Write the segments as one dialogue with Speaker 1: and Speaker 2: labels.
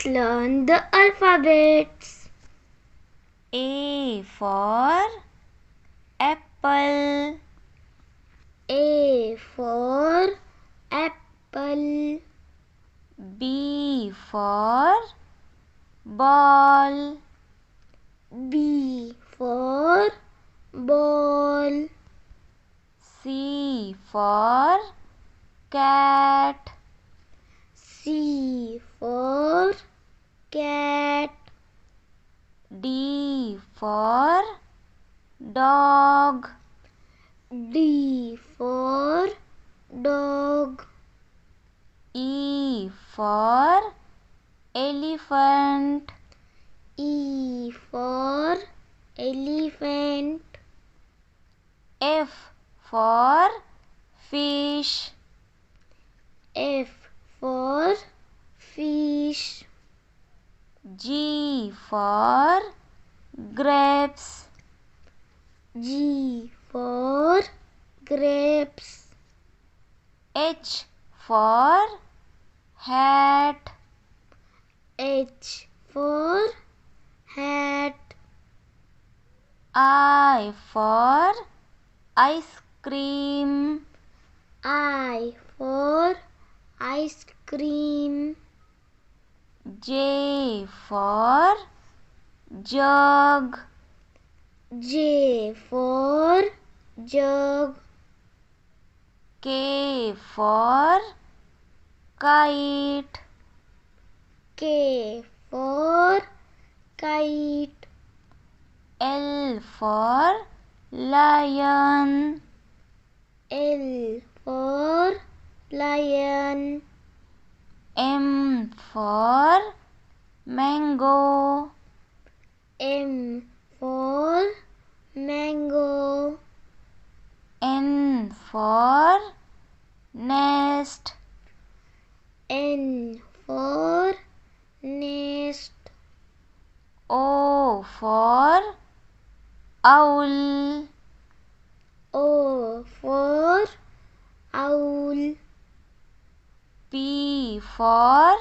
Speaker 1: learn the alphabets.
Speaker 2: A for apple.
Speaker 1: A for apple.
Speaker 2: B for ball.
Speaker 1: B for ball.
Speaker 2: C for cat.
Speaker 1: C for cat.
Speaker 2: D for dog.
Speaker 1: D for dog.
Speaker 2: E for elephant.
Speaker 1: E for elephant.
Speaker 2: F for fish.
Speaker 1: F for fish.
Speaker 2: G for grapes.
Speaker 1: G for grapes.
Speaker 2: H for hat.
Speaker 1: H for hat.
Speaker 2: I for ice cream.
Speaker 1: I for ice cream.
Speaker 2: J for jug.
Speaker 1: J for jug.
Speaker 2: K for kite.
Speaker 1: K for kite.
Speaker 2: L for lion.
Speaker 1: L for lion.
Speaker 2: M for mango.
Speaker 1: M for mango.
Speaker 2: N for nest.
Speaker 1: N for nest.
Speaker 2: O for owl.
Speaker 1: O for owl.
Speaker 2: P for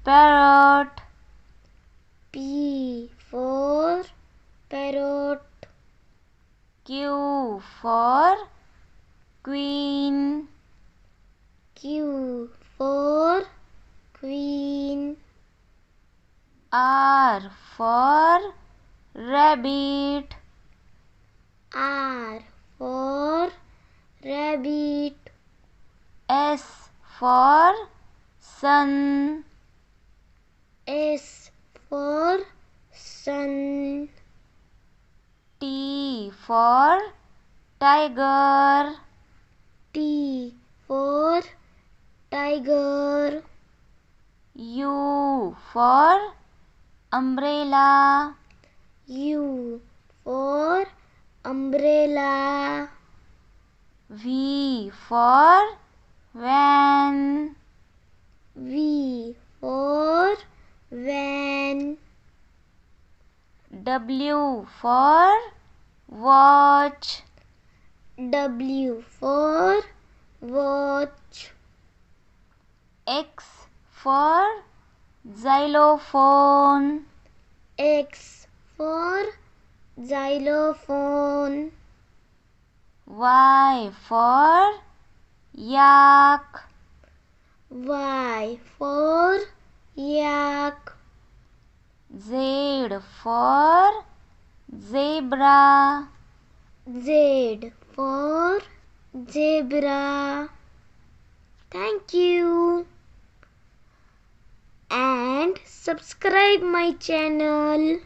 Speaker 2: parrot.
Speaker 1: P for parrot.
Speaker 2: Q for queen.
Speaker 1: Q for queen.
Speaker 2: R for rabbit.
Speaker 1: R for rabbit.
Speaker 2: S for sun.
Speaker 1: S for sun.
Speaker 2: T for tiger.
Speaker 1: T for tiger.
Speaker 2: U for umbrella.
Speaker 1: U for umbrella.
Speaker 2: V for van.
Speaker 1: V for van.
Speaker 2: W for watch.
Speaker 1: W for watch.
Speaker 2: X for xylophone.
Speaker 1: X for xylophone.
Speaker 2: Y for yak.
Speaker 1: Y for yak.
Speaker 2: Z for zebra.
Speaker 1: Z for zebra. Thank you. And subscribe my channel.